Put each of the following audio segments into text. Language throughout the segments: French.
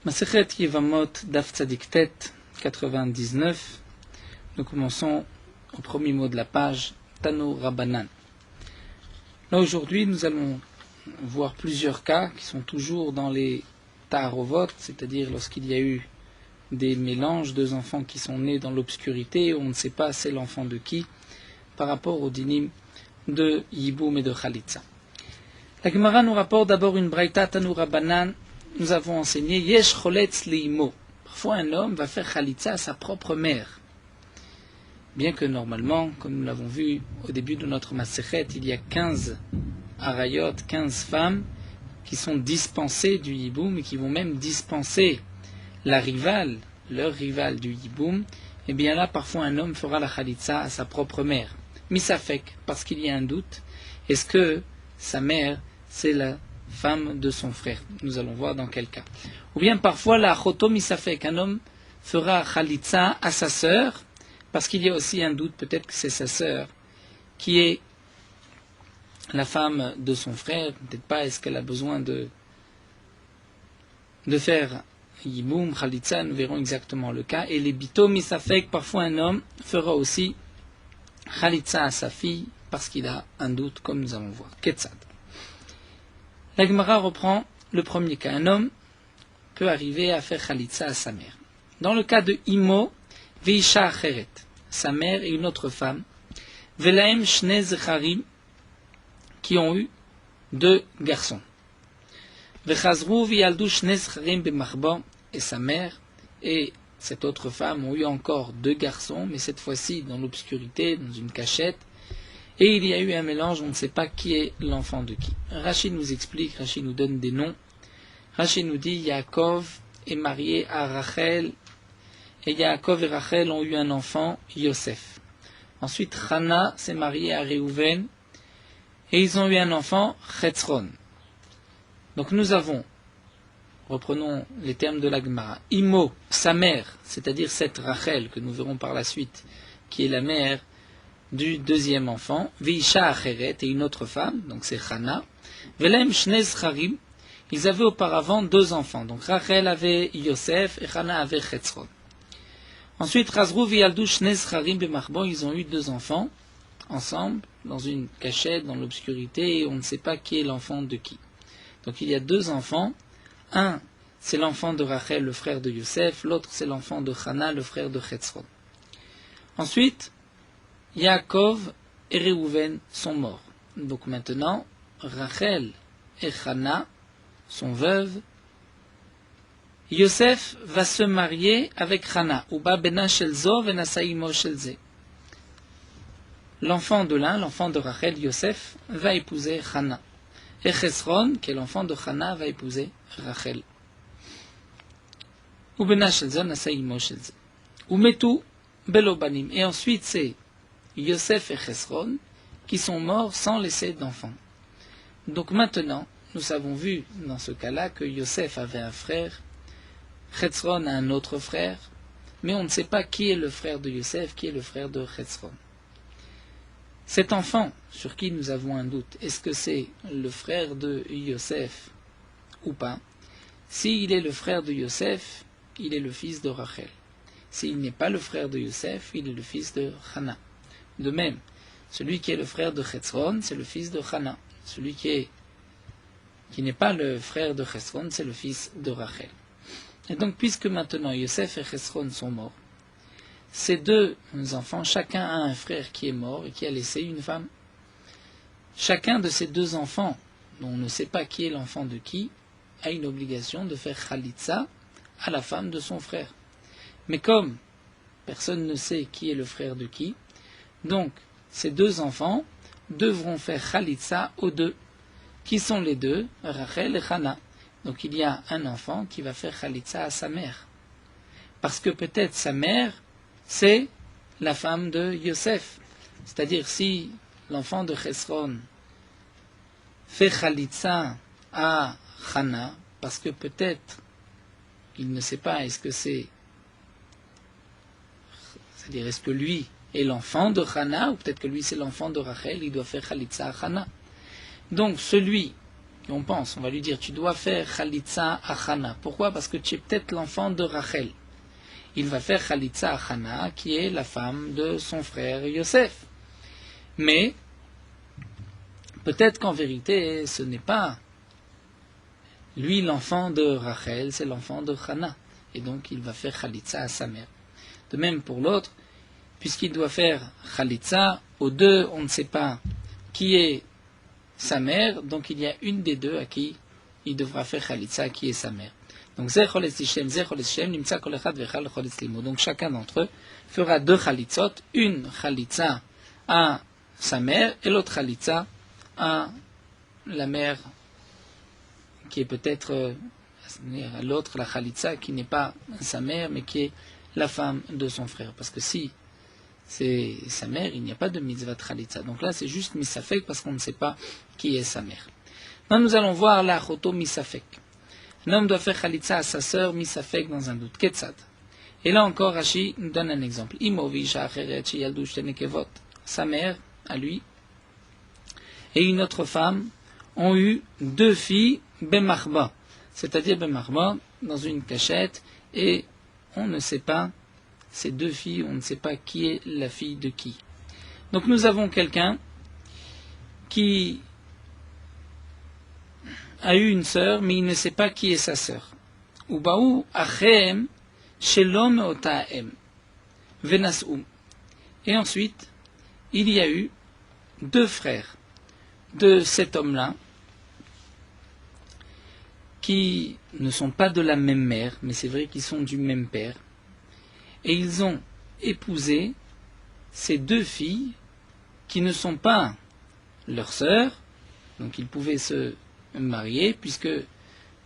Masechet Yevamot Daf Tzadik Tet 99. Nous commençons au premier mot de la page, Tanu Rabbanan. Là aujourd'hui nous allons voir plusieurs cas qui sont toujours dans les Ta'arovot, c'est-à-dire lorsqu'il y a eu des mélanges, deux enfants qui sont nés dans l'obscurité, où on ne sait pas c'est l'enfant de qui, par rapport au dinim de Yiboum et de Khalitza. La Gemara nous rapporte d'abord une braïta Tanu Rabbanan. Nous avons enseigné Yesh Choletz Leimo. Parfois un homme va faire Khalitza à sa propre mère. Bien que normalement, comme nous l'avons vu au début de notre Masechet, il y a 15 arayot, 15 femmes qui sont dispensées du Yiboum et qui vont même dispenser la rivale, leur rivale du Yiboum. Et bien là, parfois un homme fera la Khalitza à sa propre mère. Misafek, parce qu'il y a un doute, est-ce que sa mère, c'est la femme de son frère? Nous allons voir dans quel cas. Ou bien parfois la choto misafek, un homme fera Khalitza à sa sœur, parce qu'il y a aussi un doute, peut-être que c'est sa sœur qui est la femme de son frère, peut-être pas, est-ce qu'elle a besoin de faire Yiboum, Khalitza, nous verrons exactement le cas. Et les bito misafek, parfois un homme fera aussi Khalitza à sa fille, parce qu'il a un doute, comme nous allons voir. Ketzad. La Gemara reprend le premier cas. Un homme peut arriver à faire Khalitza à sa mère. Dans le cas de Imo, Veisha Acheret, sa mère et une autre femme, Velaem Shne Zecharim, qui ont eu deux garçons. Vechazru Vialdu Shne Zecharim Bemachba, et sa mère et cette autre femme ont eu encore deux garçons, mais cette fois-ci dans l'obscurité, dans une cachette. Et il y a eu un mélange, on ne sait pas qui est l'enfant de qui. Rachid nous explique, Rachid nous donne des noms. Rachid nous dit, Yaakov est marié à Rachel, et Yaakov et Rachel ont eu un enfant, Yosef. Ensuite, Chana s'est mariée à Réhouven, et ils ont eu un enfant, Chetzron. Donc nous avons, reprenons les termes de la Gemara, Imo, sa mère, c'est-à-dire cette Rachel, que nous verrons par la suite, qui est la mère du deuxième enfant, Veisha Acheret, et une autre femme, donc c'est Chana, Velem Shnez Charim, ils avaient auparavant deux enfants, donc Rachel avait Yosef et Chana avait Chetzron. Ensuite, Razrou Vialdu Shnez Charim Bemachbon, ils ont eu deux enfants, ensemble, dans une cachette, dans l'obscurité, et on ne sait pas qui est l'enfant de qui. Donc il y a deux enfants, un c'est l'enfant de Rachel, le frère de Yosef, l'autre c'est l'enfant de Chana, le frère de Chetzron. Ensuite, Yaakov et Réhouven sont morts. Donc maintenant, Rachel et Chana sont veuves. Yosef va se marier avec Chana. Uba bena shelzo venasaimo shelze. L'enfant de l'un, l'enfant de Rachel, Yosef, va épouser Chana. Et Chetzron, qui est l'enfant de Chana, va épouser Rachel. Ubena shelzo nasaimo shelze. Umetu belobanim. Et ensuite c'est Yosef et Chetzron, qui sont morts sans laisser d'enfants. Donc maintenant, nous avons vu dans ce cas-là que Yosef avait un frère, Chetzron a un autre frère, mais on ne sait pas qui est le frère de Yosef, qui est le frère de Chetzron. Cet enfant, sur qui nous avons un doute, est-ce que c'est le frère de Yosef ou pas? S'il est le frère de Yosef, il est le fils de Rachel. S'il n'est pas le frère de Yosef, il est le fils de Chana. De même, celui qui est le frère de Chetzron, c'est le fils de Chana. Celui qui n'est pas le frère de Chetzron, c'est le fils de Rachel. Et donc, puisque maintenant Yosef et Chetzron sont morts, ces deux enfants, chacun a un frère qui est mort et qui a laissé une femme. Chacun de ces deux enfants, dont on ne sait pas qui est l'enfant de qui, a une obligation de faire Khalitza à la femme de son frère. Mais comme personne ne sait qui est le frère de qui, donc, ces deux enfants devront faire Khalitza aux deux. Qui sont les deux? Rachel et Chana. Donc, il y a un enfant qui va faire Khalitza à sa mère. Parce que peut-être sa mère, c'est la femme de Yosef. C'est-à-dire, si l'enfant de Chetzron fait Khalitza à Chana, parce que peut-être, il ne sait pas, est-ce que lui est l'enfant de Chana, ou peut-être que lui c'est l'enfant de Rachel, il doit faire Khalitza à Chana. Donc celui on pense. On va lui dire, tu dois faire Khalitsa à Hana. Pourquoi? Parce que tu es peut-être l'enfant de Rachel. Il va faire Khalitsa à Hana, qui est la femme de son frère Yosef. Mais, peut-être qu'en vérité, ce n'est pas lui l'enfant de Rachel, c'est l'enfant de Hana. Et donc, il va faire Khalitsa à sa mère. De même pour l'autre, puisqu'il doit faire Khalitsa, aux deux, on ne sait pas qui est sa mère, donc il y a une des deux à qui il devra faire Khalitsa, qui est sa mère. Donc, donc chacun d'entre eux fera deux Khalitsot, une Khalitsa à sa mère et l'autre Khalitsa à la mère qui est peut-être l'autre, la Khalitsa, qui n'est pas sa mère, mais qui est la femme de son frère. Parce que si c'est sa mère, il n'y a pas de mitzvah de Khalitsa. Donc là, c'est juste Misafek, parce qu'on ne sait pas qui est sa mère. Maintenant, nous allons voir la Choto Misafek. Un homme doit faire Khalitsa à sa sœur Misafek dans un doute. Ketzad. Et là encore, Rashi nous donne un exemple. Sa mère, à lui, et une autre femme ont eu deux filles Bemachba, c'est-à-dire Bemachba, dans une cachette, et on ne sait pas, ces deux filles, on ne sait pas qui est la fille de qui. Donc nous avons quelqu'un qui a eu une sœur, mais il ne sait pas qui est sa sœur. Ubaou achem shelom otaem venasum. Et ensuite, il y a eu deux frères de cet homme-là, qui ne sont pas de la même mère, mais c'est vrai qu'ils sont du même père, et ils ont épousé ces deux filles qui ne sont pas leurs sœurs, donc ils pouvaient se marier, puisque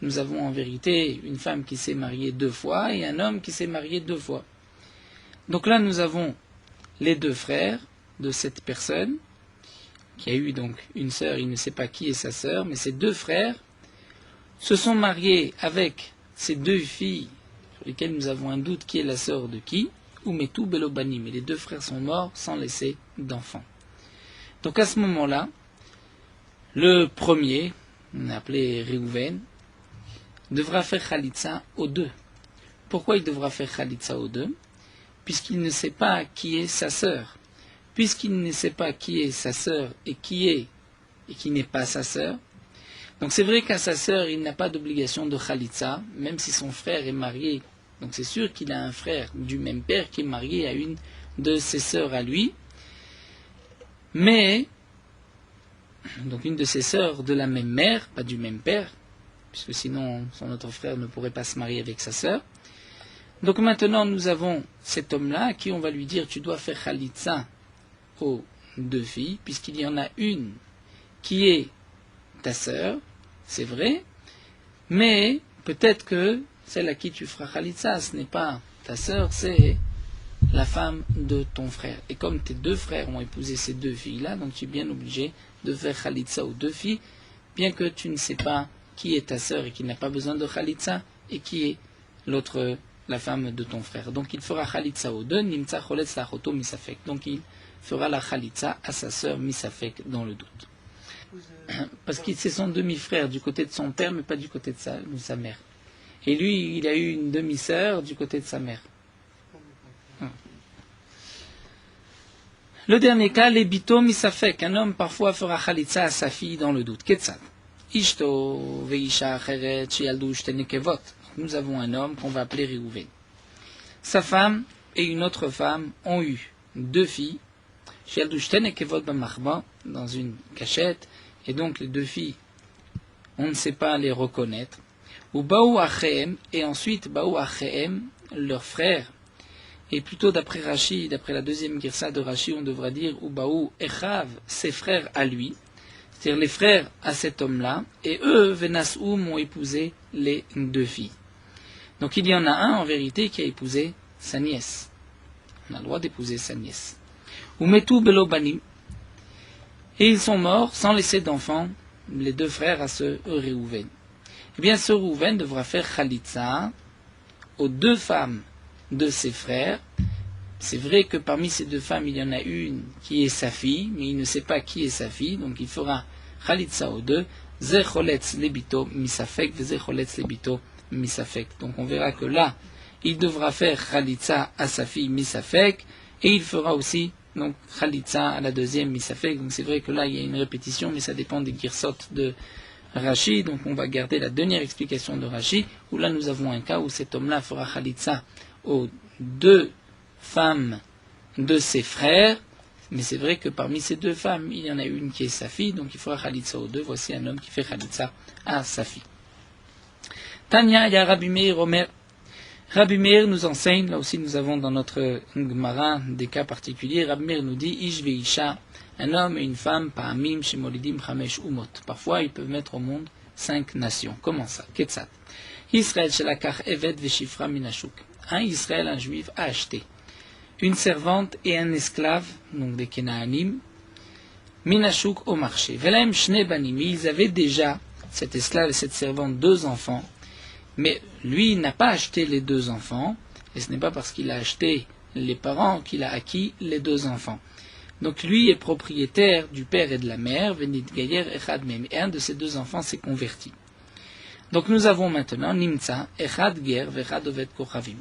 nous avons en vérité une femme qui s'est mariée deux fois et un homme qui s'est marié deux fois. Donc là, nous avons les deux frères de cette personne, qui a eu donc une sœur, il ne sait pas qui est sa sœur, mais ces deux frères se sont mariés avec ces deux filles sur lesquelles nous avons un doute qui est la sœur de qui, ou Metou Belobani, mais les deux frères sont morts sans laisser d'enfants. Donc à ce moment-là, le premier, on a appelé Réhouven, devra faire Khalitsa aux deux. Pourquoi il devra faire Khalitsa aux deux? Puisqu'il ne sait pas qui est sa sœur. Puisqu'il ne sait pas qui est sa sœur et qui n'est pas sa sœur, donc c'est vrai qu'à sa sœur, il n'a pas d'obligation de Khalitsa, même si son frère est marié. Donc c'est sûr qu'il a un frère du même père qui est marié à une de ses sœurs à lui. Mais, donc une de ses sœurs de la même mère, pas du même père, puisque sinon son autre frère ne pourrait pas se marier avec sa sœur. Donc maintenant nous avons cet homme-là à qui on va lui dire tu dois faire Khalitsa aux deux filles, puisqu'il y en a une qui est ta sœur, c'est vrai, mais peut-être que celle à qui tu feras Khalitsa, ce n'est pas ta sœur, c'est la femme de ton frère. Et comme tes deux frères ont épousé ces deux filles-là, donc tu es bien obligé de faire Khalitsa aux deux filles, bien que tu ne sais pas qui est ta sœur et qui n'a pas besoin de Khalitsa, et qui est l'autre, la femme de ton frère. Donc il fera Khalitsa aux deux, Nimtsa Choletz Lachoto Misafek. Donc il fera la Khalitsa à sa sœur Misafek dans le doute. Parce que c'est son demi-frère du côté de son père, mais pas du côté de sa mère. Et lui, il a eu une demi-sœur du côté de sa mère. Le dernier cas, les bito misafek. Un homme parfois fera Khalitsa à sa fille dans le doute. Ketzad. Ishto veisha acheret sheyaldu shte nekevot. Nous avons un homme qu'on va appeler Réhouven. Sa femme et une autre femme ont eu deux filles. Sheyaldu shte nekevot b'machba, dans une cachette. Et donc les deux filles, on ne sait pas les reconnaître. Ou Baou Achem, et ensuite Baou Achem, leur frère. Et plutôt d'après Rashi, d'après la deuxième girsa de Rashi, on devra dire ou Baou Echav, ses frères à lui, c'est-à-dire les frères à cet homme-là, et eux, Venas'oum, ont épousé les deux filles. Donc il y en a un en vérité qui a épousé sa nièce. On a le droit d'épouser sa nièce. Ou Metou Belobanim. Et ils sont morts sans laisser d'enfants, les deux frères à ce Réhouven. Eh bien, ce Réhouven devra faire Khalitsa aux deux femmes de ses frères. C'est vrai que parmi ces deux femmes, il y en a une qui est sa fille, mais il ne sait pas qui est sa fille, donc il fera Khalitsa aux deux, Ze choletz lebito misafek, ze choletz lebito misafek. Donc on verra que là, il devra faire chalitza à sa fille misafek, et il fera aussi donc chalitza à la deuxième misafek. Donc c'est vrai que là il y a une répétition, mais ça dépend des girsot de Rashi. Donc on va garder la dernière explication de Rashi, où là nous avons un cas où cet homme-là fera chalitza aux deux femmes de ses frères. Mais c'est vrai que parmi ces deux femmes, il y en a une qui est sa fille, donc il fera chalitza aux deux. Voici un homme qui fait chalitza à sa fille. Tanya, il y a Rabbi Meir Omer. Rabbi Meir nous enseigne, là aussi nous avons dans notre Gemara des cas particuliers. Rabbi Meir nous dit, Ish ve'isha, un homme et une femme, pa'amim, shemolidim, chamesh, umot. Parfois, ils peuvent mettre au monde 5 nations. Comment ça? Ketzat. Israël, shelakach, eved, ve'shifra, minashuk. Un Israël, un juif, a acheté une servante et un esclave, donc des Kenaanim, minashuk au marché. Velaim shne banim, ils avaient déjà, cet esclave et cette servante, 2 enfants, mais lui n'a pas acheté les 2 enfants, et ce n'est pas parce qu'il a acheté les parents qu'il a acquis les 2 enfants. Donc lui est propriétaire du père et de la mère, venit gayer echad mem, et un de ces 2 enfants s'est converti. Donc nous avons maintenant nimtza echad ger vechad oved kochavim.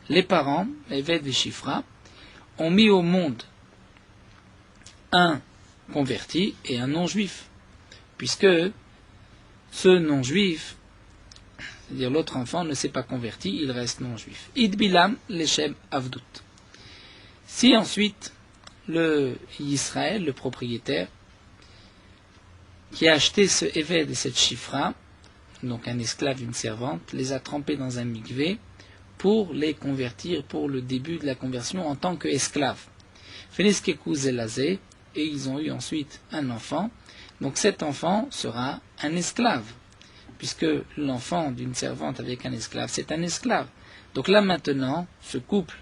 Les parents, Eved et Shifra, ont mis au monde un converti et un non-juif, puisque ce non-juif, c'est-à-dire l'autre enfant, ne s'est pas converti, il reste non-juif. Id bilam leshem avdut. Si ensuite le Israël, le propriétaire, qui a acheté ce Eved et cette Shifra, donc un esclave, une servante, les a trempés dans un mikvé, pour les convertir, pour le début de la conversion en tant qu'esclaves. Feniskeku zelazé, et ils ont eu ensuite un enfant. Donc cet enfant sera un esclave, puisque l'enfant d'une servante avec un esclave, c'est un esclave. Donc là maintenant, ce couple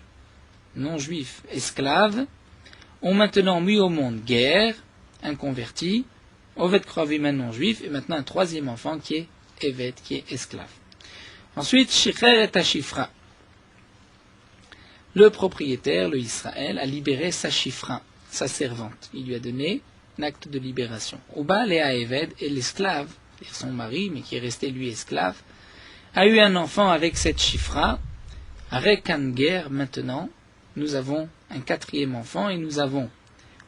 non-juif esclave ont maintenant mis au monde guerre, un converti, Oved Kravim, un non-juif, et maintenant un 3e enfant qui est Eved, qui est esclave. Ensuite, Shicher et Ashifra. Le propriétaire, le Israël, a libéré sa Shifra, sa servante. Il lui a donné un acte de libération. Oba Léa Eved, et l'esclave, son mari, mais qui est resté lui esclave, a eu un enfant avec cette Shifra. Avec un guerre, maintenant, nous avons un 4e enfant, et nous avons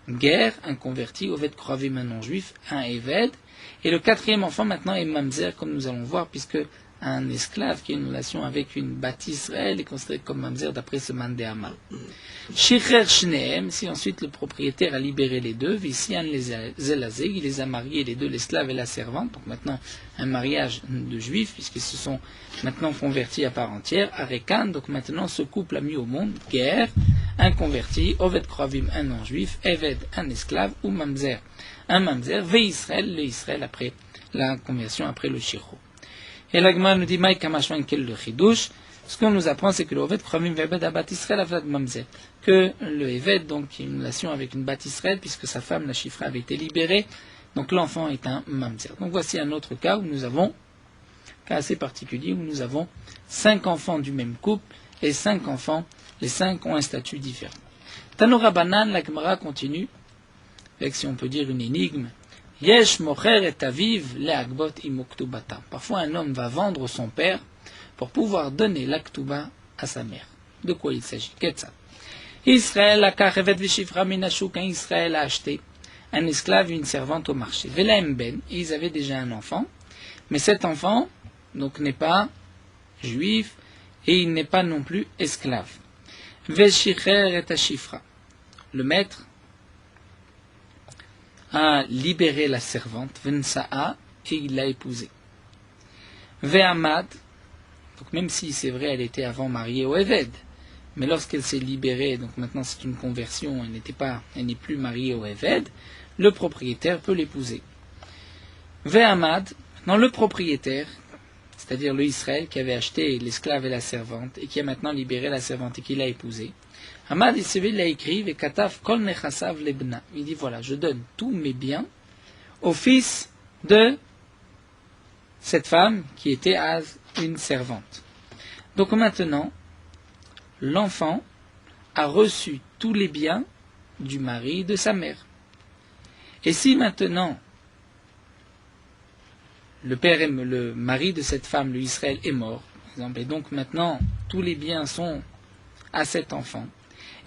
guerre, un converti, Oved Kravim, un non-juif, un Eved, et le 4e enfant maintenant est Mamzer, comme nous allons voir, puisque un esclave qui a une relation avec une Bat Israël est considéré comme Mamzer d'après ce Mandéama. Shicher Shneem, si ensuite le propriétaire a libéré les deux, Vissian les Zelazé, il les a mariés les deux, l'esclave et la servante, donc maintenant un mariage de juifs, puisqu'ils se sont maintenant convertis à part entière, Arekan, donc maintenant ce couple a mis au monde, guerre, un converti, Oved Kravim, un non-juif, Eved, un esclave, ou Mamzer, un Mamzer, Ve Israël, le Israël après la conversion, après le Shiro. Et la Gemara nous dit, Maï Kamashwan Kel le Chidouche. Ce qu'on nous apprend, c'est que le Oved Kravim Vebed Abat Israël Avlad Mamzer. Que le Eved, donc, qui a une relation avec une Bat Israël, puisque sa femme, la Shifra, avait été libérée. Donc l'enfant est un Mamzer. Donc voici un autre cas où nous avons, cas assez particulier, où nous avons 5 enfants du même couple, et 5 enfants, les 5 ont un statut différent. Tanura Banan, la Gemara continue, avec, si on peut dire, une énigme. Yesh mocher et aviv le'agbot imoktubata. Parfois, un homme va vendre son père pour pouvoir donner l'aktuba à sa mère. De quoi il s'agit? Ketsa. Israël a kachevet v'shifra minashuk. Israël a acheté un esclave et une servante au marché. Velaem ben. Ils avaient déjà un enfant, mais cet enfant donc n'est pas juif et il n'est pas non plus esclave. Veshicher et ashifra. Le maître a libéré la servante, Vensa'a, et il l'a épousée. Ve'amad, donc même si c'est vrai, elle était avant mariée au Eved, mais lorsqu'elle s'est libérée, donc maintenant c'est une conversion, elle n'est plus mariée au Eved, le propriétaire peut l'épouser. Ve'amad, maintenant le propriétaire, c'est-à-dire le Israël qui avait acheté l'esclave et la servante, et qui a maintenant libéré la servante et qui l'a épousée, Hamad il l'a écrit, et Kataf kol nechasav lebna. Il dit voilà, je donne tous mes biens au fils de cette femme qui était une servante. Donc maintenant, l'enfant a reçu tous les biens du mari de sa mère. Et si maintenant le mari de cette femme, le Israël, est mort, par exemple, et donc maintenant tous les biens sont à cet enfant.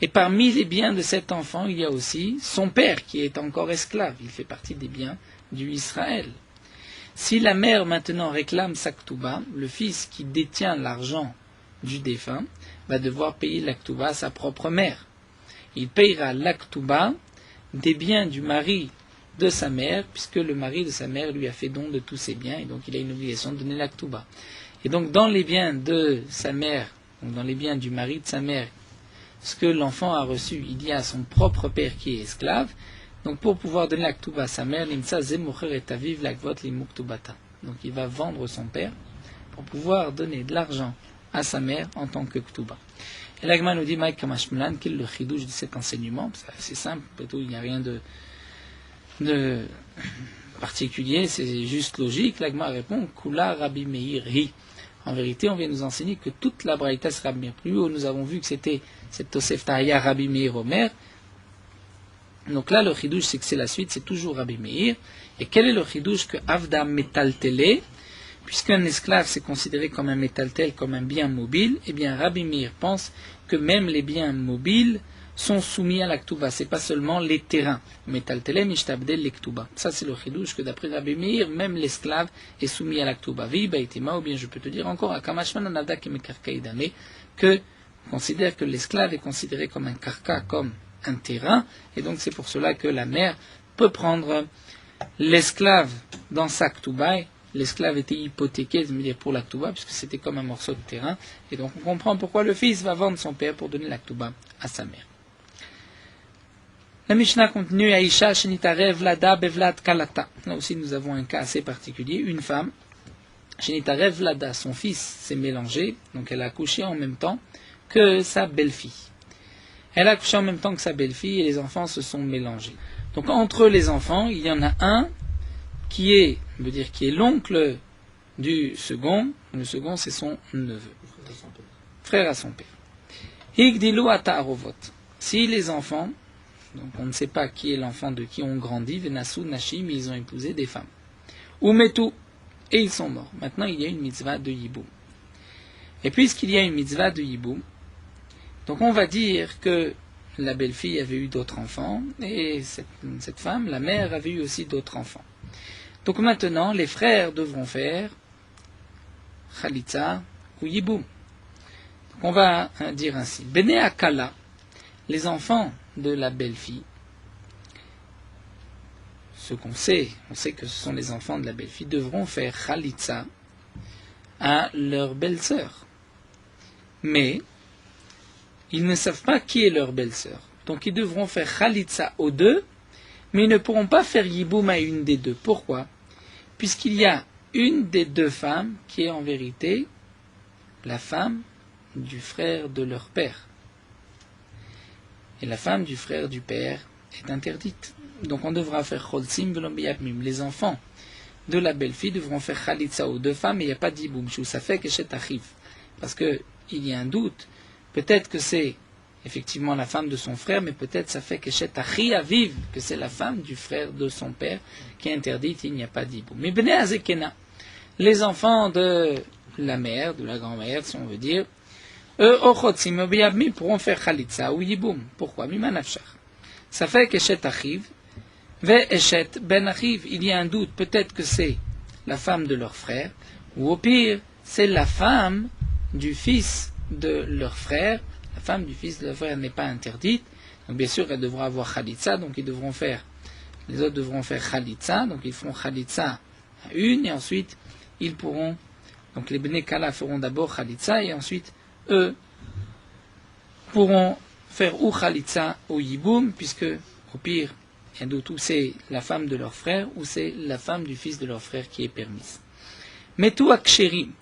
Et parmi les biens de cet enfant, il y a aussi son père qui est encore esclave. Il fait partie des biens du Israël. Si la mère maintenant réclame sa ketouba, le fils qui détient l'argent du défunt va devoir payer la ketouba à sa propre mère. Il payera la ketouba des biens du mari de sa mère, puisque le mari de sa mère lui a fait don de tous ses biens, et donc il a une obligation de donner la ketouba. Et donc dans les biens de sa mère, donc dans les biens du mari de sa mère, ce que l'enfant a reçu, il y a son propre père qui est esclave. Donc pour pouvoir donner la ketouba à sa mère, donc il va vendre son père pour pouvoir donner de l'argent à sa mère en tant que ketouba. Et l'Agma nous dit, Maïk Kamashmulan, quel est le chidouche de cet enseignement? C'est simple, il n'y a rien de particulier, c'est juste logique. L'Agma répond, Kula Rabbi Meir Hi. En vérité, on vient nous enseigner que toute la Braïta sera Rabbi Meir. Plus haut, nous avons vu que c'était cette Tosef Tahaya Rabbi Meir Omer. Donc là, le chidouche, c'est que c'est la suite, c'est toujours Rabbi Meir. Et quel est le chidouche que Avda Metaltele? Puisqu'un esclave c'est considéré comme un métaltel, comme un bien mobile, eh bien Rabbi Meir pense que même les biens mobiles sont soumis à la ketouba. C'est pas seulement les terrains. Métaltele mishtabdel les ketouba. Ça c'est le chidouche que d'après Rabbi Meir, même l'esclave est soumis à la ketouba. Vi baitima, ou bien je peux te dire encore, akamashman anavda kemekarkaïdame, que on considère que l'esclave est considéré comme un karka, comme un terrain, et donc c'est pour cela que la mère peut l'esclave dans sa ketouba. L'esclave était hypothéqué pour la ketouba, puisque c'était comme un morceau de terrain. Et donc on comprend pourquoi le fils va vendre son père pour donner la ketouba à sa mère. La Mishnah continue, Aïcha shenitarev lada bevlad kalata. Là aussi nous avons un cas assez particulier. Une femme, shenitarev lada, son fils s'est mélangé, donc elle a accouché en même temps que sa belle-fille. Elle a accouché en même temps que sa belle-fille et les enfants se sont mélangés. Donc entre les enfants, il y en a un qui est l'oncle du second. Le second, c'est son neveu. Frère à son père. Higdilu ata'arovot. Si les enfants, donc on ne sait pas qui est l'enfant de qui ont grandi, venasu nashim, ils ont épousé des femmes. Ou metu, et ils sont morts. Maintenant, il y a une mitzvah de yiboum. Et puisqu'il y a une mitzvah de yiboum, donc on va dire que la belle-fille avait eu d'autres enfants, et cette femme, la mère, avait eu aussi d'autres enfants. Donc maintenant, les frères devront faire Khalitza ou Yiboum. Donc on va dire ainsi. Bene Akala, les enfants de la belle-fille, ce qu'on sait, on sait que ce sont les enfants de la belle-fille, devront faire Khalitza à leur belle-sœur. Mais ils ne savent pas qui est leur belle-sœur. Donc ils devront faire Khalitza aux deux, mais ils ne pourront pas faire Yiboum à une des deux. Pourquoi? Puisqu'il y a une des deux femmes qui est en vérité la femme du frère de leur père. Et la femme du frère du père est interdite. Donc on devra faire Cholsim velombiabmim. Les enfants de la belle-fille devront faire Khalitza aux deux femmes, et il n'y a pas d'Iboum. Ça fait que chez Achif. Parce qu'il y a un doute. Peut-être que c'est effectivement la femme de son frère, mais peut-être ça fait que chez Achi Aviv, que c'est la femme du frère de son père qui est interdite, il n'y a pas d'Iboum. Mais Bnei Azekena, les enfants de la mère, de la grand-mère, si on veut dire, eux, Ochotsim Obiyabmi, pourront faire Khalitza ou Yiboum. Pourquoi? Mimanafshach. Ça fait que chez Achiv, Ve Eshet Ben Achiv, il y a un doute, peut-être que c'est la femme de leur frère, ou au pire, c'est la femme du fils de leur frère. La femme du fils de leur frère n'est pas interdite, donc bien sûr elle devra avoir Khalitza, donc les autres devront faire Khalitza, donc ils feront Khalitza à une, et ensuite ils pourront, donc les Bnei Kala feront d'abord Khalitza, et ensuite eux pourront faire ou Khalitza ou Yiboum, puisque au pire, il y a doute où c'est la femme de leur frère, ou c'est la femme du fils de leur frère qui est permise. Mais tout à Ksherim,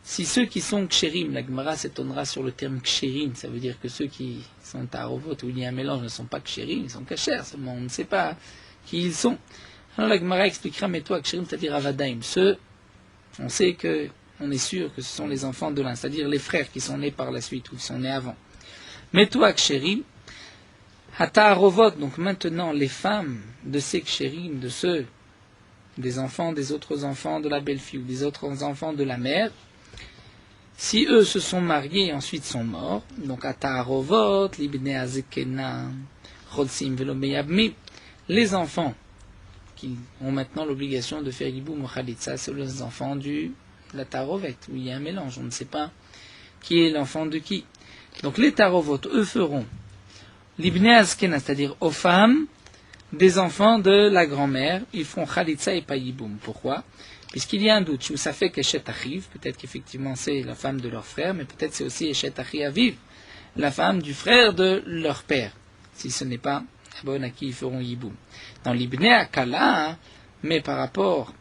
si ceux qui sont kshérim, la Gemara s'étonnera sur le terme kshérim, ça veut dire que ceux qui sont à Arovot, où il y a un mélange, ne sont pas kshérim, ils sont kashers, seulement on ne sait pas qui ils sont. Alors la Gemara expliquera, mais toi kshérim, c'est-à-dire avadaim, ceux, on sait que, on est sûr que ce sont les enfants de l'un, c'est-à-dire les frères qui sont nés par la suite, ou qui sont nés avant. Mais toi kshérim, hata Arovot, donc maintenant les femmes de ces kshérim, de ceux des enfants des autres enfants de la belle-fille ou des autres enfants de la mère, si eux se sont mariés et ensuite sont morts, donc Ataharovot, Libne Azekena, Cholsim Velomeyabmi, les enfants qui ont maintenant l'obligation de faire Yiboum ou Khalitsa, c'est les enfants de la Tarovet, où il y a un mélange, on ne sait pas qui est l'enfant de qui. Donc les Tarovot, eux feront Libne Azekena, c'est-à-dire aux femmes des enfants de la grand-mère, ils feront Khalitsa et pas Yiboum. Pourquoi? Puisqu'il y a un doute, ça fait qu'Eshet Achiv, peut-être qu'effectivement c'est la femme de leur frère, mais peut-être c'est aussi Eshet Achiv, la femme du frère de leur père, si ce n'est pas la bonne à qui ils feront Yiboum. Dans l'Ibné Akala, mais par rapport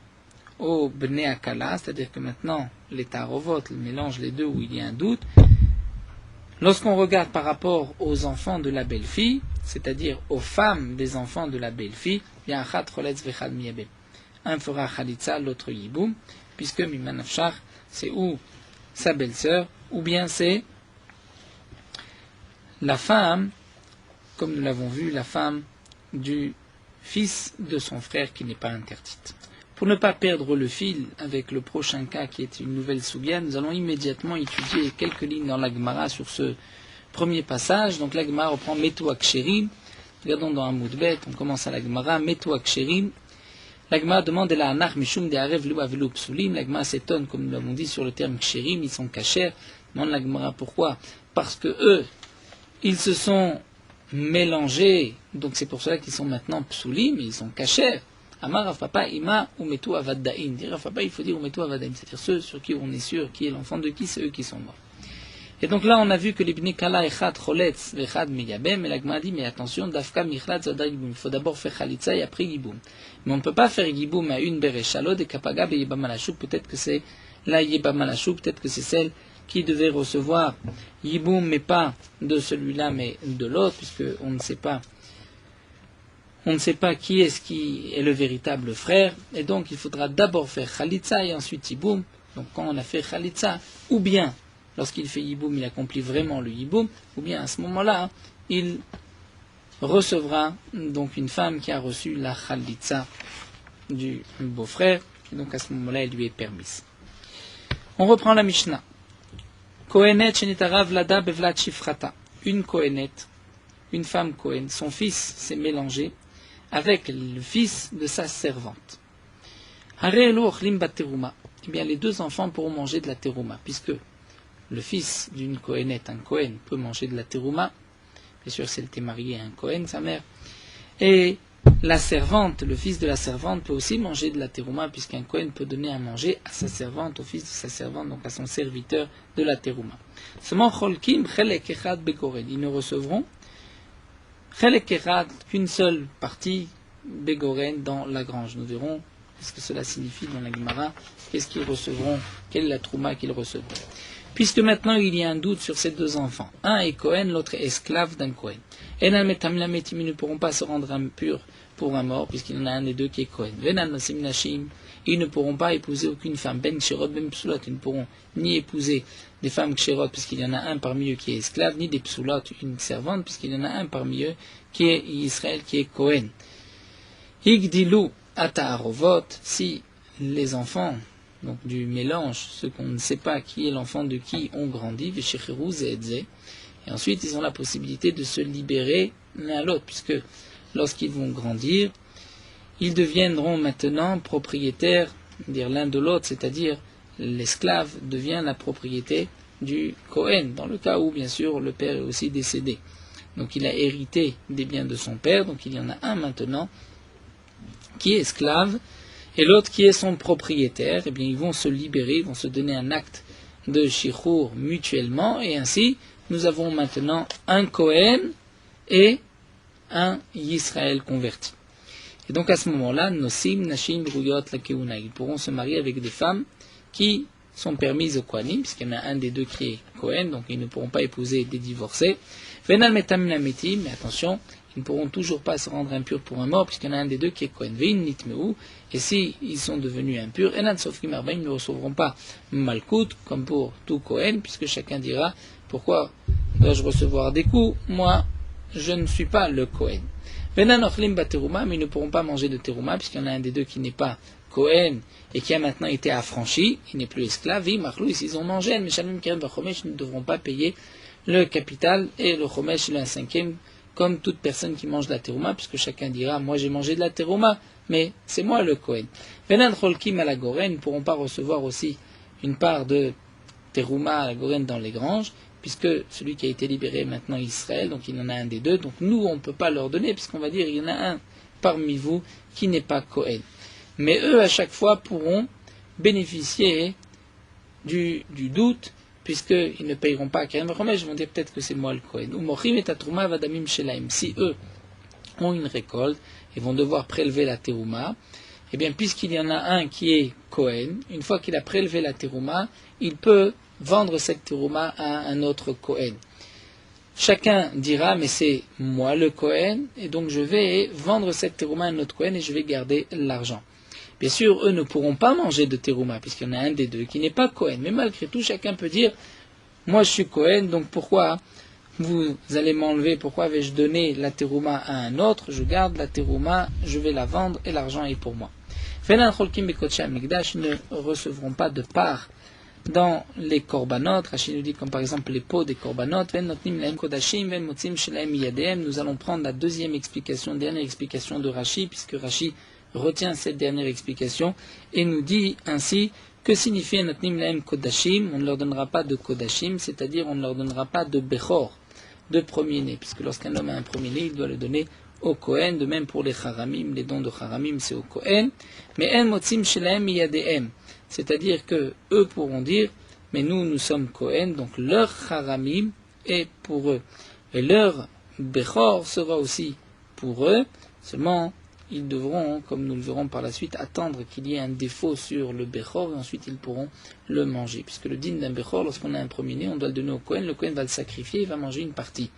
au Bné Akala, c'est-à-dire que maintenant les Tarovot, le mélange les deux où il y a un doute, lorsqu'on regarde par rapport aux enfants de la belle-fille, c'est-à-dire aux femmes des enfants de la belle-fille, il y a un Chat Choletz Vechad Miyabem. Un fera Khalitsa, l'autre Yiboum, puisque Mimanafshar, c'est ou sa belle-sœur, ou bien c'est la femme, comme nous l'avons vu, la femme du fils de son frère qui n'est pas interdite. Pour ne pas perdre le fil avec le prochain cas qui est une nouvelle Sougia, nous allons immédiatement étudier quelques lignes dans la Gemara sur ce premier passage. Donc la Gemara reprend Metu Aksherim. Regardons dans Amoudbet, on commence à la Gemara, Metu Aksherim. La Gemara demande la Anach Mishum de Arev Lu Avelu Psulim. La Gemara s'étonne, comme nous l'avons dit, sur le terme Ksherim, ils sont cachers. Demande la Gemara pourquoi? Parce que eux, ils se sont mélangés, donc c'est pour cela qu'ils sont maintenant Psulim, ils sont cachers. Amar Rav Papa Ima Umetu Avaddaim. Dire Rav Papa, il faut dire Umetu Avaddaim, c'est-à-dire ceux sur qui on est sûr qui est l'enfant de qui, c'est eux qui sont morts. Et donc là, on a vu que l'Ibn Kala Echad Choletz Vechad Miyabem, et la Gemara dit, mais attention, Dafka Michlat Zadar Yiboum. Il faut d'abord faire Khalitsa et après Yiboum. Mais on ne peut pas faire Yiboum à une Berechalot et Kapagab et Yebam Alashou. Peut-être que c'est la Yebam Alashou, peut-être que c'est celle qui devait recevoir Yiboum, mais pas de celui-là, mais de l'autre, puisque on ne sait pas qui est le véritable frère. Et donc, il faudra d'abord faire Khalitsa et ensuite Yiboum. Donc, quand on a fait Khalitsa, ou bien lorsqu'il fait Yiboum, il accomplit vraiment le Yiboum, ou bien à ce moment-là, il recevra donc une femme qui a reçu la Khalitsa du beau-frère, et donc à ce moment-là, elle lui est permise. On reprend la Mishnah. Kohenet shenitarav lada bevlat shifrata. Une Kohenet, une femme Kohen, son fils s'est mélangé avec le fils de sa servante. Harelu ochlim bat teruma. Eh bien, les deux enfants pourront manger de la teruma, puisque le fils d'une Kohenet, un Kohen, peut manger de la terouma. Bien sûr, si elle était mariée à un Kohen, sa mère. Et la servante, le fils de la servante, peut aussi manger de la terouma, puisqu'un Kohen peut donner à manger à sa servante, au fils de sa servante, donc à son serviteur de la terouma. Seulement, cholkim chelek echad begoren. Ils ne recevront chelek echad qu'une seule partie begoren dans la grange. Nous verrons ce que cela signifie dans la Gemara. Qu'est-ce qu'ils recevront? Quelle est la trouma qu'ils recevront? Puisque maintenant il y a un doute sur ces deux enfants. Un est Kohen, l'autre est esclave d'un Kohen. Enal metam lametim, ils ne pourront pas se rendre impurs pour un mort, puisqu'il y en a un des deux qui est Kohen. Venal nasim nashim, ils ne pourront pas épouser aucune femme. Ben kshirot, ben psulot, ils ne pourront ni épouser des femmes kshirot, puisqu'il y en a un parmi eux qui est esclave, ni des psulot, une servante, puisqu'il y en a un parmi eux qui est Israël, qui est Kohen. Higdilu ataharovot, si les enfants, donc du mélange, ceux qu'on ne sait pas qui est l'enfant de qui ont grandi, et ensuite ils ont la possibilité de se libérer l'un à l'autre, puisque lorsqu'ils vont grandir, ils deviendront maintenant propriétaires, dire l'un de l'autre, c'est-à-dire l'esclave devient la propriété du Kohen, dans le cas où bien sûr le père est aussi décédé. Donc il a hérité des biens de son père, donc il y en a un maintenant qui est esclave, et l'autre qui est son propriétaire. Eh bien, ils vont se libérer, ils vont se donner un acte de shichur mutuellement, et ainsi, nous avons maintenant un Kohen et un Yisraël converti. Et donc, à ce moment-là, nosim, nashim, ruyot, la keuna, ils pourront se marier avec des femmes qui sont permises au Kohanim, puisqu'il y en a un des deux qui est Kohen, donc ils ne pourront pas épouser des divorcés. Venal metam lametim, mais attention, ils ne pourront toujours pas se rendre impurs pour un mort, puisqu'il y en a un des deux qui est Kohen. Vein nitmeu, et si ils sont devenus impurs, enan sofrim arba, ils ne recevront pas malkout, comme pour tout Kohen, puisque chacun dira, pourquoi dois-je recevoir des coups? Moi, je ne suis pas le Kohen. Venan ochlim bat teruma, mais ils ne pourront pas manger de teruma, puisqu'il y en a un des deux qui n'est pas Cohen et qui a maintenant été affranchi, il n'est plus esclave, ils ont mangé, mais ils ne devront pas payer le capital et le chomesh, le 1/5, comme toute personne qui mange de la terouma, puisque chacun dira, moi j'ai mangé de la terouma, mais c'est moi le Cohen. Venan cholkim à la goren ne pourront pas recevoir aussi une part de terouma à la goren dans les granges, puisque celui qui a été libéré est maintenant Israël, donc il en a un des deux, donc nous on ne peut pas leur donner, puisqu'on va dire il y en a un parmi vous qui n'est pas Cohen. Mais eux à chaque fois pourront bénéficier du doute, puisqu'ils ne payeront pas à Keren Vachomesh, ils vont dire peut-être que c'est moi le Cohen. Ou Mochim et Tatrouma Vadamim Shelaim. Si eux ont une récolte et vont devoir prélever la terouma, eh bien puisqu'il y en a un qui est Cohen, une fois qu'il a prélevé la terouma, il peut vendre cette terouma à un autre Cohen. Chacun dira, mais c'est moi le Cohen, et donc je vais vendre cette terouma à un autre Cohen et je vais garder l'argent. Bien sûr, eux ne pourront pas manger de terouma, puisqu'il y en a un des deux qui n'est pas Cohen. Mais malgré tout, chacun peut dire, moi je suis Cohen, donc pourquoi vous allez m'enlever, pourquoi vais-je donner la terouma à un autre? Je garde la terouma, je vais la vendre et l'argent est pour moi. Venan cholkim bekodesh hamikdash ne recevront pas de part dans les korbanot. Rashi nous dit comme par exemple les pots des korbanot. Nous allons prendre la deuxième explication, dernière explication de Rashi, puisque Rashi retient cette dernière explication et nous dit ainsi que signifie notnim lahem kodashim. On ne leur donnera pas de kodashim, c'est-à-dire on ne leur donnera pas de bechor, de premier-né, puisque lorsqu'un homme a un premier-né, il doit le donner au Kohen. De même pour les charamim, les dons de charamim, c'est au Kohen. Mais en motzim shelahem miyadehem, c'est-à-dire que eux pourront dire, mais nous sommes Kohen, donc leur charamim est pour eux. Et leur bechor sera aussi pour eux, seulement ils devront, comme nous le verrons par la suite, attendre qu'il y ait un défaut sur le bechor, et ensuite ils pourront le manger. Puisque le din d'un bechor, lorsqu'on a un premier-né, on doit le donner au Kohen, le Kohen va le sacrifier, il va manger une partie.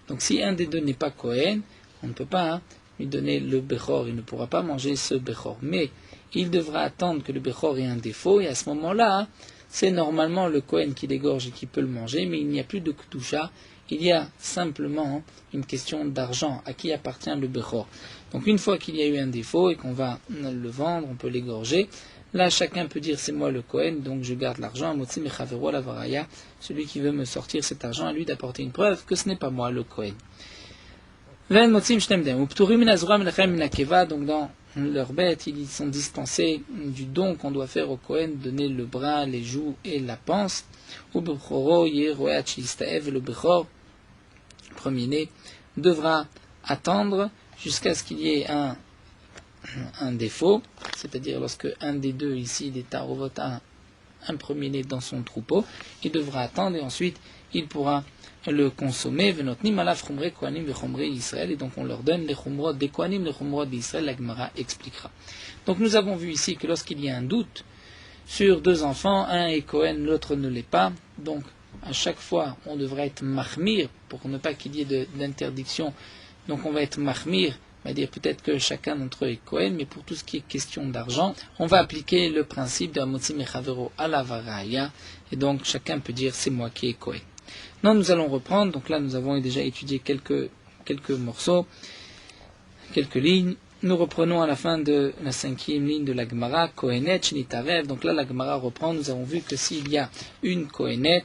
Donc si un des deux n'est pas Kohen, on ne peut pas lui donner le bechor, il ne pourra pas manger ce bechor. Mais il devra attendre que le bechor ait un défaut, et à ce moment-là, c'est normalement le Kohen qui l'égorge et qui peut le manger, mais il n'y a plus de kedusha, il y a simplement une question d'argent, à qui appartient le bechor. Donc une fois qu'il y a eu un défaut et qu'on va le vendre, on peut l'égorger, là chacun peut dire c'est moi le Kohen, donc je garde l'argent, celui qui veut me sortir cet argent, à lui d'apporter une preuve que ce n'est pas moi le Kohen. Donc dans leurs bêtes, ils sont dispensés du don qu'on doit faire au Kohen, donner le bras, les joues et la panse. Le Bechor, premier-né, devra attendre jusqu'à ce qu'il y ait un défaut, c'est-à-dire lorsque un des deux ici, des Tarovot, a un premier-né dans son troupeau, il devra attendre et ensuite il pourra le consommer. Et donc on leur donne les chumrot des Kohanim, les chumrot d'Israël, la Gemara expliquera. Donc nous avons vu ici que lorsqu'il y a un doute sur deux enfants, un est Kohen, l'autre ne l'est pas, donc à chaque fois on devrait être mahmir pour ne pas qu'il y ait d'interdiction. Donc on va être mahmir, on va dire peut-être que chacun d'entre eux est Kohen, mais pour tout ce qui est question d'argent, on va appliquer le principe de Hamotzi Mechavero à la Varaya, et donc chacun peut dire c'est moi qui est Kohen. Non, nous allons reprendre, donc là nous avons déjà étudié quelques morceaux, quelques lignes. Nous reprenons à la fin de la 5e ligne de la Gemara, Kohenet Shnitarev. Donc là la Gemara reprend, nous avons vu que s'il y a une Kohenet,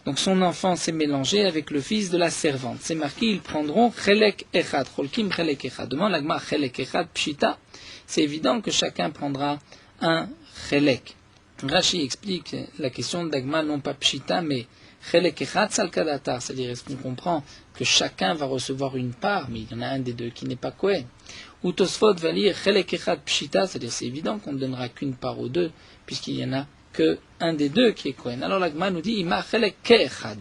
donc son enfant s'est mélangé avec le fils de la servante. C'est marqué, ils prendront Chelek Echad, Cholkim Chelek Echad. Demande la Gemara Chelek Echad Pshita. C'est évident que chacun prendra un Chelek. Rashi explique la question de Dagma, non pas Pshita, mais Chelek Echad Salkadatar. C'est-à-dire, est-ce qu'on comprend que chacun va recevoir une part, mais il y en a un des deux qui n'est pas Kohen. Ou Tosfot va lire Chelek Echad Pshita, c'est-à-dire c'est évident qu'on ne donnera qu'une part aux deux, puisqu'il y en a que un des deux qui est Kohen. Alors l'Agma nous dit Ima Chelek Ke'echad.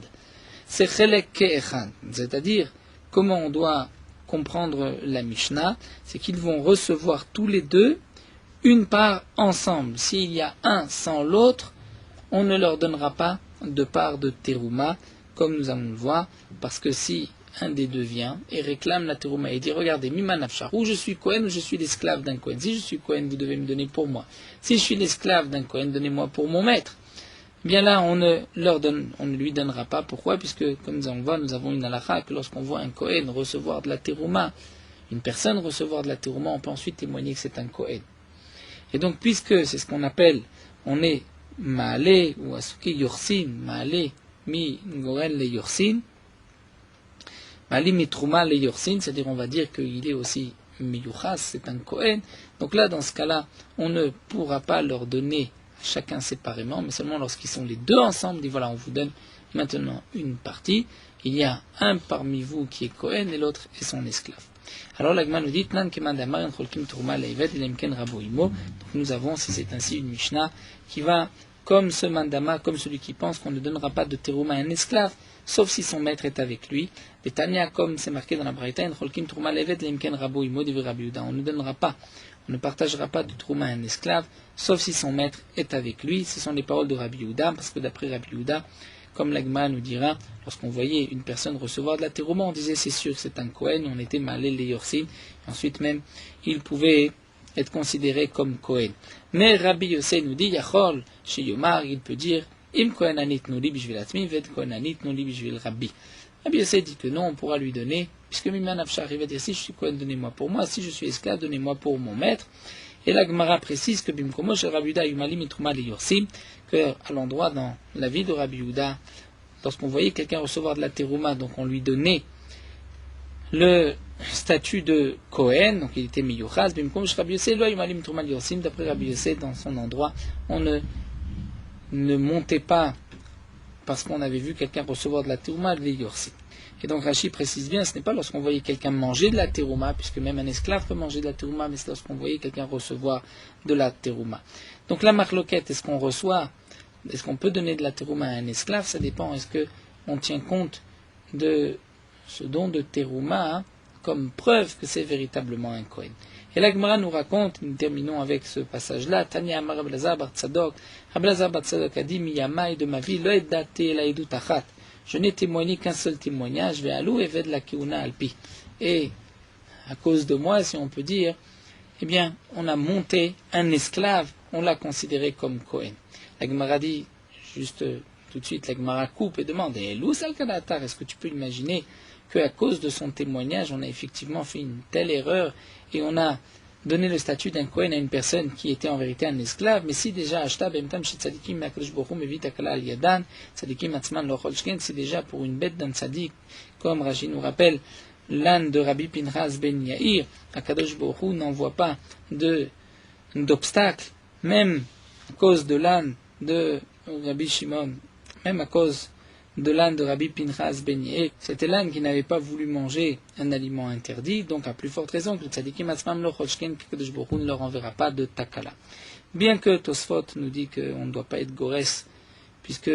C'est Chelek Ke'echad. C'est-à-dire, comment on doit comprendre la Mishnah, c'est qu'ils vont recevoir tous les deux une part ensemble. S'il y a un sans l'autre, on ne leur donnera pas de part de terouma, comme nous allons le voir, parce que si un des deux vient et réclame la terouma et dit regardez, Mima Nafshar, ou je suis Kohen ou je suis l'esclave d'un Kohen. Si je suis Kohen, vous devez me donner pour moi. Si je suis l'esclave d'un Kohen, donnez-moi pour mon maître. Bien là, on ne lui donnera pas. Pourquoi? Puisque, comme nous allons le voir, nous avons une halakha que lorsqu'on voit un Kohen recevoir de la terouma, une personne recevoir de la terouma, on peut ensuite témoigner que c'est un Kohen. Et donc, puisque c'est ce qu'on appelle, on est Maale ou Asuki Yorsin, Maale mi Ngoren le Yorsin, Maale mi Trouma le Yorsin, c'est-à-dire on va dire qu'il est aussi Miyuchas, c'est un Kohen. Donc là, dans ce cas-là, on ne pourra pas leur donner chacun séparément, mais seulement lorsqu'ils sont les deux ensemble, dit voilà, on vous donne maintenant une partie. Il y a un parmi vous qui est Kohen et l'autre est son esclave. Alors l'Agma nous dit donc nous avons, si c'est ainsi, une Mishnah qui va comme ce mandama, comme celui qui pense qu'on ne donnera pas de terouma à un esclave, sauf si son maître est avec lui. Et Tania, comme c'est marqué dans la Braïta, on ne donnera pas, on ne partagera pas de terouma à un esclave, sauf si son maître est avec lui. Ce sont les paroles de Rabbi Yehuda, parce que d'après Rabbi Yehuda, comme l'Agma nous dira, lorsqu'on voyait une personne recevoir de la terouma, on disait c'est sûr c'est un Kohen, on était malé les Yorsim, ensuite même il pouvait être considéré comme Kohen. Mais Rabbi Yossé nous dit, Yachol, chez Yomar, il peut dire, Im Kohen anit nuli bishvil atmi, ved Kohen anit nuli bishvil Rabbi. Rabbi Yossé dit que non, on pourra lui donner, puisque Miman Afshar, il va dire, si je suis Kohen, donnez-moi pour moi, si je suis esclave, donnez-moi pour mon maître. Et la Gemara précise que Bimkomo, chez Rabbi Yehuda, Yumalim itruma le Yorsim, que à l'endroit dans la vie de Rabbi Yehuda, lorsqu'on voyait quelqu'un recevoir de la terouma, donc on lui donnait le statut de Kohen, donc il était Miyuchaz, d'après Rabbi Yossé, dans son endroit, on ne montait pas parce qu'on avait vu quelqu'un recevoir de la terouma, les Yorsim. Et donc Rashi précise bien, ce n'est pas lorsqu'on voyait quelqu'un manger de la terouma, puisque même un esclave peut manger de la terouma, mais c'est lorsqu'on voyait quelqu'un recevoir de la terouma. Donc la marloquette, est-ce qu'on reçoit, est-ce qu'on peut donner de la terouma à un esclave? Ça dépend, est-ce qu'on tient compte de ce don de terouma comme preuve que c'est véritablement un Kohen. Et la Gemara nous raconte, nous terminons avec ce passage-là, Tanya Amar Rabbi Elazar bar Tzadok, Rabbi Elazar bar Tzadok a dit, Miyamai de ma vie, lo eddate la edut achat. Je n'ai témoigné qu'un seul témoignage, ve'alou eved la keuna alpi. Et à cause de moi, si on peut dire, eh bien, on a monté un esclave, on l'a considéré comme Kohen. La Gemara dit, juste tout de suite, la Gemara coupe et demande, est-ce que tu peux imaginer qu'à cause de son témoignage, on a effectivement fait une telle erreur et on a donné le statut d'un Kohen à une personne qui était en vérité un esclave, mais si déjà Ashta Bemtam chez Tzadikim Makadosh Baruch Hu Mevit Akala Al Yadan, Tzadikim Atzman Lochol Shken, c'est déjà pour une bête d'un tzadik, comme Rashi nous rappelle, l'âne de Rabbi Pinchas ben Yair, Akadosh Baruch Hu n'envoie pas d'obstacle, même à cause de l'âne de Rabbi Shimon, même à cause de l'âne de Rabbi Pinchas ben Yair. C'était l'âne qui n'avait pas voulu manger un aliment interdit, donc à plus forte raison que le tzadikim atzmam lo choshken qu'Akadosh Baruch Hu ne leur enverra pas de takala. Bien que Tosfot nous dit qu'on ne doit pas être gores, puisque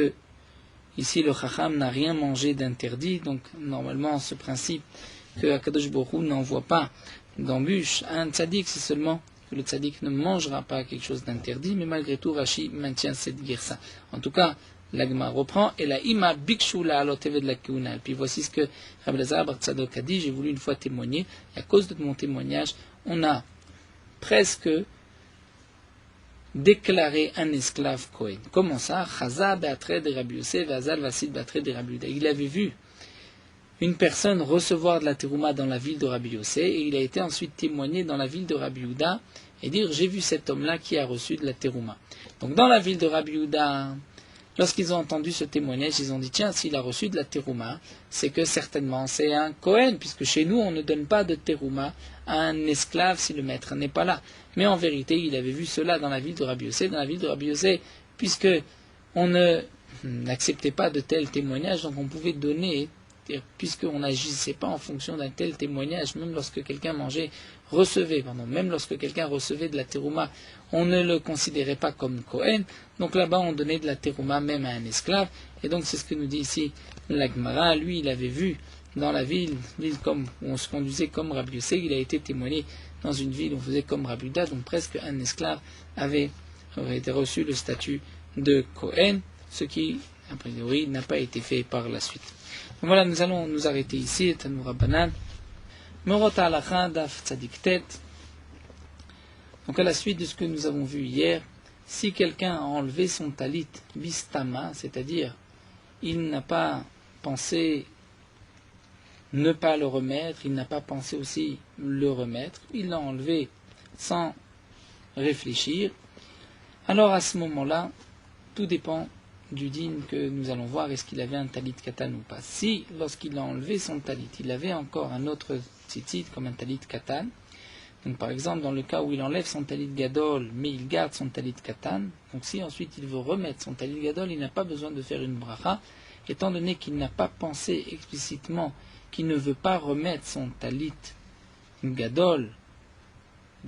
ici le chacham n'a rien mangé d'interdit, donc normalement ce principe que Akadosh Baruch Hu n'envoie pas d'embûche à un tzadik, c'est seulement que le tzadik ne mangera pas quelque chose d'interdit, mais malgré tout Rashi maintient cette guersa. En tout cas, l'Agma reprend, et la ima bikshu la aloteve de la keuna. Puis voici ce que Rabbi Elazar bar Tzadok a dit, j'ai voulu une fois témoigner, et à cause de mon témoignage, on a presque déclaré un esclave Kohen. Comment ça? Chaza be'atre de Rabbi Yossé, ve'azal vasid be'atre de Rabbi Yehuda. Il avait vu une personne recevoir de la terouma dans la ville de Rabbi Yossé, et il a été ensuite témoigné dans la ville de Rabbi Yehuda, et dire, j'ai vu cet homme-là qui a reçu de la terouma. Donc dans la ville de Rabbi Yehuda, lorsqu'ils ont entendu ce témoignage, ils ont dit, tiens, s'il a reçu de la terouma, c'est que certainement c'est un Kohen, puisque chez nous, on ne donne pas de terouma à un esclave si le maître n'est pas là. Mais en vérité, il avait vu cela dans la ville de Rabbi Yossé, puisque on n'acceptait pas de tels témoignages, donc on pouvait donner, puisqu'on n'agissait pas en fonction d'un tel témoignage, même lorsque quelqu'un même lorsque quelqu'un recevait de la terouma, on ne le considérait pas comme Kohen, donc là-bas on donnait de la terouma même à un esclave, et donc c'est ce que nous dit ici la Gemara. Lui il avait vu dans la ville comme, où on se conduisait comme Rabbi Yossé, il a été témoigné dans une ville où on faisait comme Rabbi Yehuda, donc presque un esclave aurait été reçu le statut de Kohen, ce qui, a priori, n'a pas été fait par la suite. Donc voilà, nous allons nous arrêter ici, Tanoura Rabbanan, Morot Halacha Daf Tzadik Tet. Donc à la suite de ce que nous avons vu hier, si quelqu'un a enlevé son talit bistama, c'est-à-dire il n'a pas pensé ne pas le remettre, il n'a pas pensé aussi le remettre, il l'a enlevé sans réfléchir. Alors à ce moment-là, tout dépend du din que nous allons voir, est-ce qu'il avait un talit katan ou pas. Si, lorsqu'il a enlevé son talit, il avait encore un autre tzitzit comme un talit katan, donc par exemple dans le cas où il enlève son talit gadol, mais il garde son talit katan, donc si ensuite il veut remettre son talit gadol, il n'a pas besoin de faire une bracha, étant donné qu'il n'a pas pensé explicitement qu'il ne veut pas remettre son talit gadol,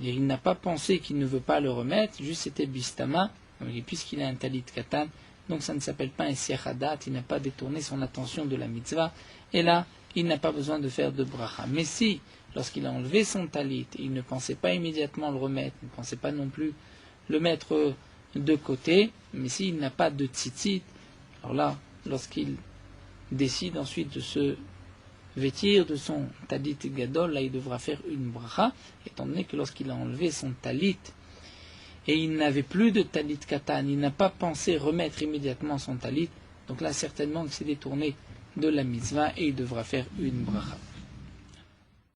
il n'a pas pensé qu'il ne veut pas le remettre, juste c'était bistama, et puisqu'il a un talit katan, donc ça ne s'appelle pas un siachadat, il n'a pas détourné son attention de la mitzvah, et là, il n'a pas besoin de faire de bracha. Mais si, lorsqu'il a enlevé son talit, il ne pensait pas immédiatement le remettre, il ne pensait pas non plus le mettre de côté, mais s'il n'a pas de tzitzit, alors là, lorsqu'il décide ensuite de se vêtir de son talit gadol, là il devra faire une bracha, étant donné que lorsqu'il a enlevé son talit, et il n'avait plus de talit katan, il n'a pas pensé remettre immédiatement son talit, donc là certainement que c'est détourné de la mitzvah et il devra faire une bracha.